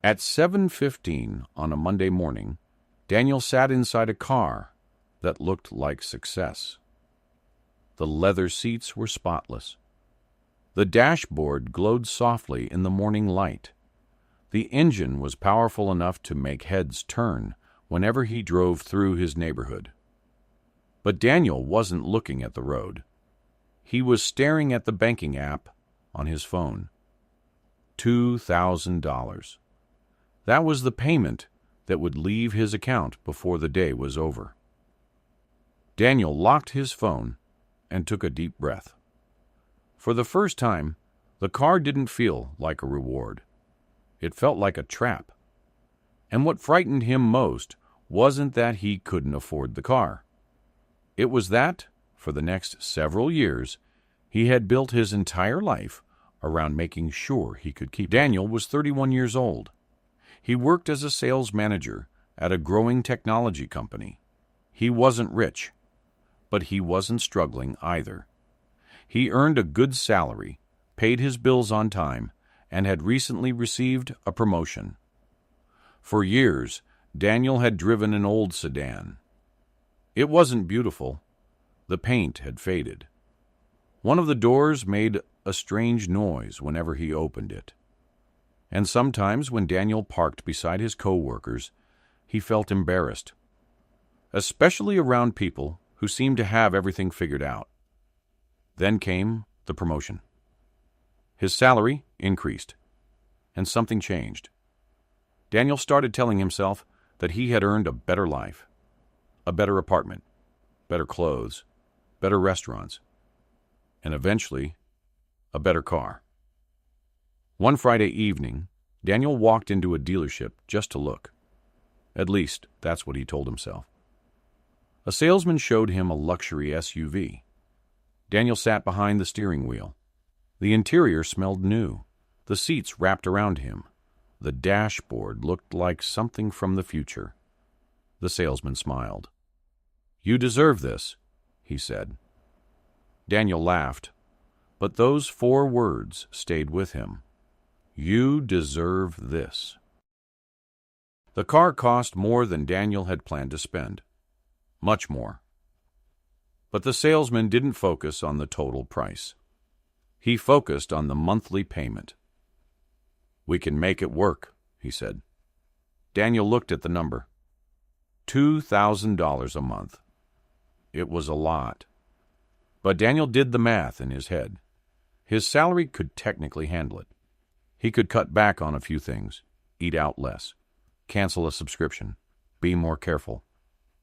At 7:15 on a Monday morning, Daniel sat inside a car that looked like success. The leather seats were spotless. The dashboard glowed softly in the morning light. The engine was powerful enough to make heads turn whenever he drove through his neighborhood. But Daniel wasn't looking at the road. He was staring at the banking app on his phone. $2,000. That was the payment that would leave his account before the day was over. Daniel locked his phone and took a deep breath. For the first time, the car didn't feel like a reward. It felt like a trap. And what frightened him most wasn't that he couldn't afford the car. It was that, for the next several years, he had built his entire life around making sure he could keep it. Daniel was 31 years old. He worked as a sales manager at a growing technology company. He wasn't rich, but he wasn't struggling either. He earned a good salary, paid his bills on time, and had recently received a promotion. For years, Daniel had driven an old sedan. It wasn't beautiful. The paint had faded. One of the doors made a strange noise whenever he opened it. And sometimes when Daniel parked beside his coworkers, he felt embarrassed, especially around people who seemed to have everything figured out. Then came the promotion. His salary increased, and something changed. Daniel started telling himself that he had earned a better life, a better apartment, better clothes, better restaurants, and eventually, a better car. One Friday evening, Daniel walked into a dealership just to look. At least, that's what he told himself. A salesman showed him a luxury SUV. Daniel sat behind the steering wheel. The interior smelled new. The seats wrapped around him. The dashboard looked like something from the future. The salesman smiled. "You deserve this," he said. Daniel laughed, but those 4 words stayed with him. You deserve this. The car cost more than Daniel had planned to spend. Much more. But the salesman didn't focus on the total price. He focused on the monthly payment. "We can make it work," he said. Daniel looked at the number. $2,000 a month. It was a lot. But Daniel did the math in his head. His salary could technically handle it. He could cut back on a few things, eat out less, cancel a subscription, be more careful.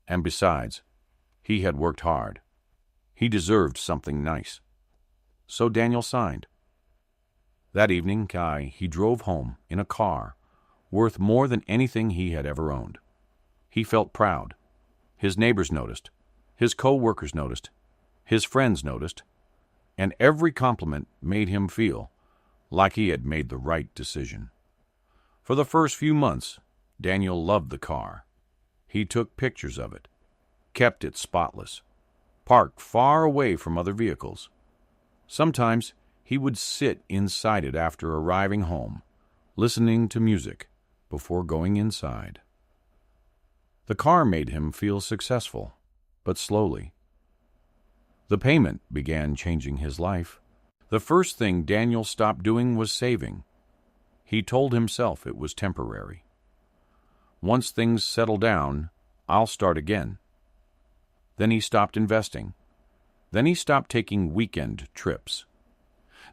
And besides, he had worked hard. He deserved something nice. So Daniel signed. That evening, he drove home in a car worth more than anything he had ever owned. He felt proud. His neighbors noticed. His co-workers noticed. His friends noticed. And every compliment made him feel like he had made the right decision. For the first few months, Daniel loved the car. He took pictures of it, kept it spotless, parked far away from other vehicles. Sometimes he would sit inside it after arriving home, listening to music before going inside. The car made him feel successful, but slowly. The payment began changing his life. The first thing Daniel stopped doing was saving. He told himself it was temporary. Once things settle down, I'll start again. Then he stopped investing. Then he stopped taking weekend trips.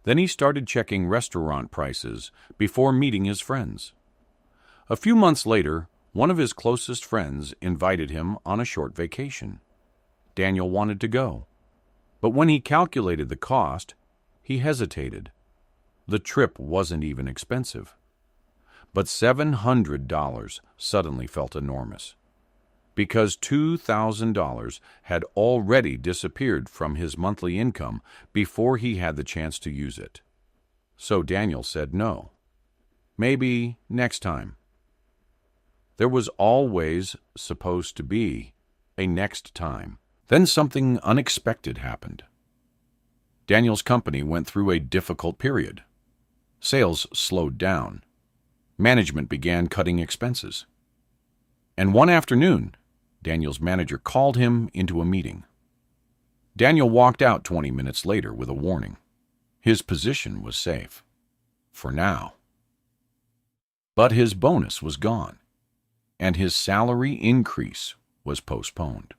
Then he started checking restaurant prices before meeting his friends. A few months later, one of his closest friends invited him on a short vacation. Daniel wanted to go. But when he calculated the cost, he hesitated. The trip wasn't even expensive. But $700 suddenly felt enormous, because $2,000 had already disappeared from his monthly income before he had the chance to use it. So Daniel said no. Maybe next time. There was always supposed to be a next time. Then something unexpected happened. Daniel's company went through a difficult period. Sales slowed down. Management began cutting expenses. And one afternoon, Daniel's manager called him into a meeting. Daniel walked out 20 minutes later with a warning. His position was safe. For now. But his bonus was gone, and his salary increase was postponed.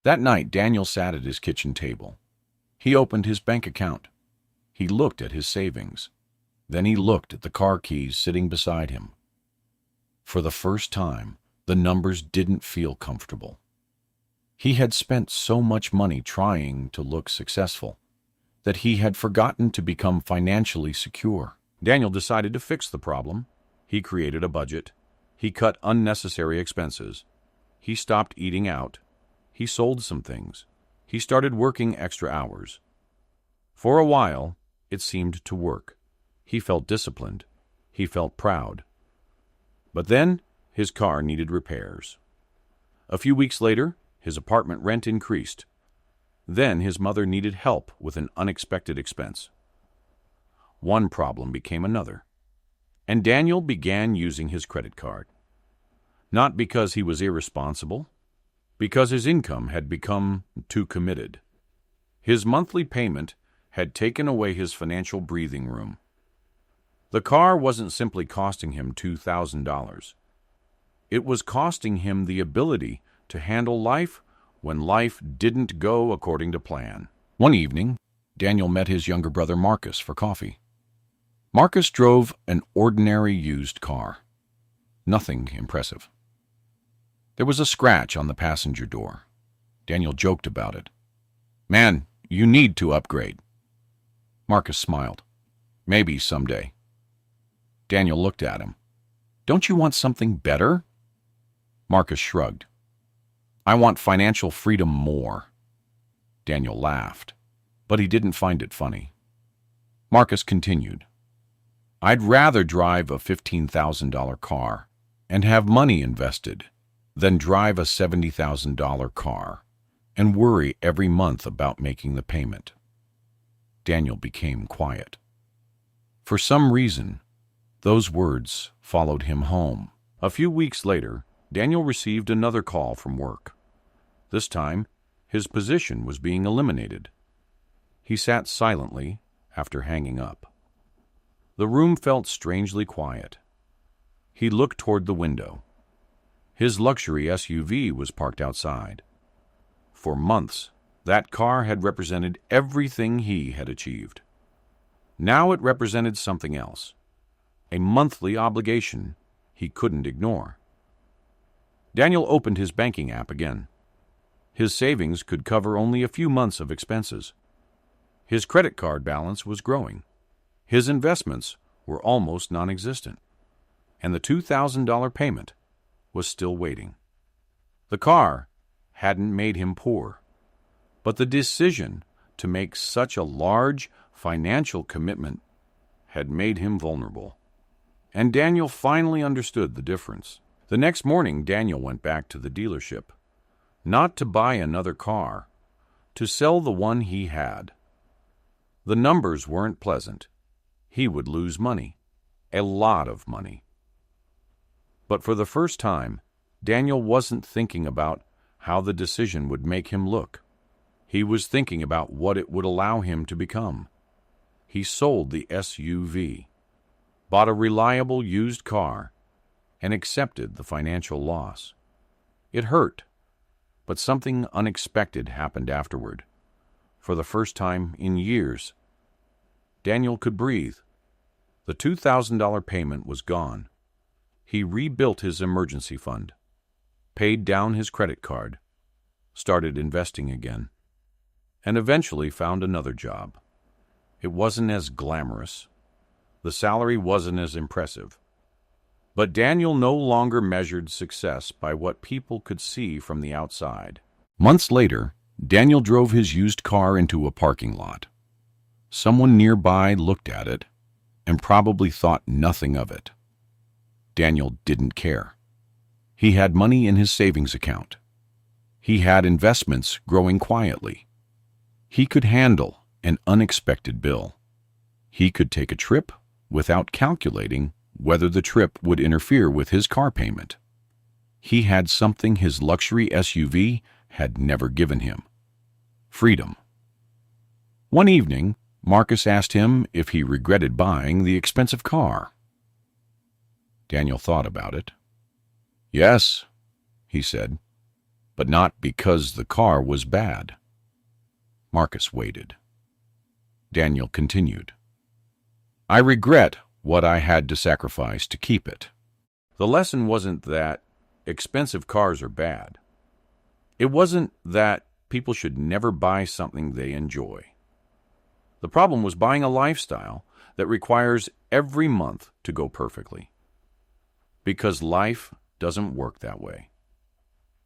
That night, Daniel sat at his kitchen table. He opened his bank account. He looked at his savings. Then he looked at the car keys sitting beside him. For the first time, the numbers didn't feel comfortable. He had spent so much money trying to look successful that he had forgotten to become financially secure. Daniel decided to fix the problem. He created a budget. He cut unnecessary expenses. He stopped eating out. He sold some things. He started working extra hours. For a while, it seemed to work. He felt disciplined. He felt proud. But then, his car needed repairs. A few weeks later, his apartment rent increased. Then his mother needed help with an unexpected expense. One problem became another, and Daniel began using his credit card. Not because he was irresponsible, because his income had become too committed. His monthly payment had taken away his financial breathing room. The car wasn't simply costing him $2,000. It was costing him the ability to handle life when life didn't go according to plan. One evening, Daniel met his younger brother Marcus for coffee. Marcus drove an ordinary used car. Nothing impressive. There was a scratch on the passenger door. Daniel joked about it. "Man, you need to upgrade." Marcus smiled. "Maybe someday." Daniel looked at him. "Don't you want something better?" Marcus shrugged. "I want financial freedom more." Daniel laughed, but he didn't find it funny. Marcus continued. "I'd rather drive a $15,000 car and have money invested than drive a $70,000 car and worry every month about making the payment." Daniel became quiet. For some reason, those words followed him home. A few weeks later, Daniel received another call from work. This time, his position was being eliminated. He sat silently after hanging up. The room felt strangely quiet. He looked toward the window. His luxury SUV was parked outside. For months, that car had represented everything he had achieved. Now it represented something else, a monthly obligation he couldn't ignore. Daniel opened his banking app again. His savings could cover only a few months of expenses. His credit card balance was growing. His investments were almost non-existent. And the $2,000 payment was still waiting. The car hadn't made him poor, but the decision to make such a large financial commitment had made him vulnerable. And Daniel finally understood the difference. The next morning, Daniel went back to the dealership, not to buy another car, to sell the one he had. The numbers weren't pleasant. He would lose money, a lot of money. But for the first time, Daniel wasn't thinking about how the decision would make him look. He was thinking about what it would allow him to become. He sold the SUV, bought a reliable used car, and accepted the financial loss. It hurt, but something unexpected happened afterward. For the first time in years, Daniel could breathe. The $2,000 payment was gone. He rebuilt his emergency fund, paid down his credit card, started investing again, and eventually found another job. It wasn't as glamorous. The salary wasn't as impressive. But Daniel no longer measured success by what people could see from the outside. Months later, Daniel drove his used car into a parking lot. Someone nearby looked at it and probably thought nothing of it. Daniel didn't care. He had money in his savings account. He had investments growing quietly. He could handle an unexpected bill. He could take a trip without calculating whether the trip would interfere with his car payment. He had something his luxury SUV had never given him: freedom. One evening, Marcus asked him if he regretted buying the expensive car. Daniel thought about it. "Yes," he said, "but not because the car was bad." Marcus waited. Daniel continued, "I regret what I had to sacrifice to keep it." The lesson wasn't that expensive cars are bad. It wasn't that people should never buy something they enjoy. The problem was buying a lifestyle that requires every month to go perfectly. Because life doesn't work that way.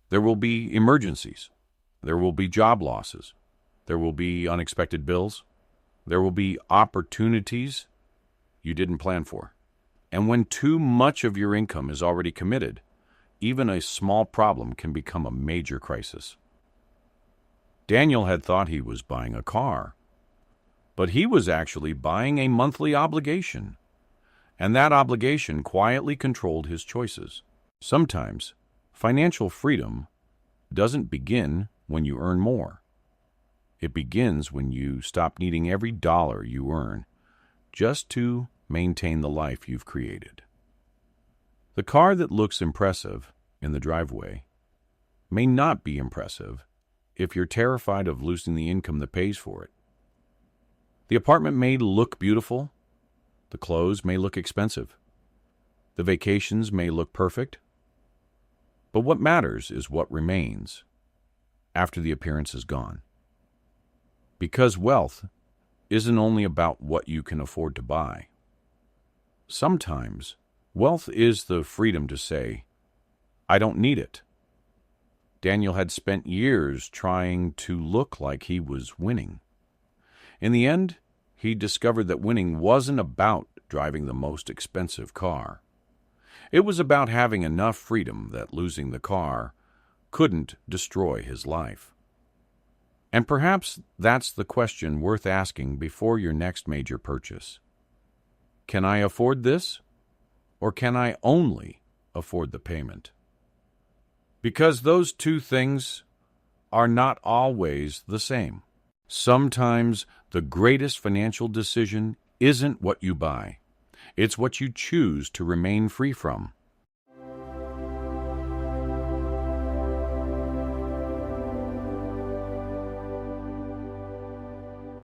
There will be emergencies. There will be job losses. There will be unexpected bills. There will be opportunities you didn't plan for. And when too much of your income is already committed, even a small problem can become a major crisis. Daniel had thought he was buying a car, but he was actually buying a monthly obligation, and that obligation quietly controlled his choices. Sometimes, financial freedom doesn't begin when you earn more. It begins when you stop needing every dollar you earn just to maintain the life you've created. The car that looks impressive in the driveway may not be impressive if you're terrified of losing the income that pays for it. The apartment may look beautiful. The clothes may look expensive. The vacations may look perfect. But what matters is what remains after the appearance is gone. Because wealth isn't only about what you can afford to buy. Sometimes, wealth is the freedom to say, "I don't need it." Daniel had spent years trying to look like he was winning. In the end, he discovered that winning wasn't about driving the most expensive car. It was about having enough freedom that losing the car couldn't destroy his life. And perhaps that's the question worth asking before your next major purchase. Can I afford this? Or can I only afford the payment? Because those two things are not always the same. Sometimes the greatest financial decision isn't what you buy. It's what you choose to remain free from.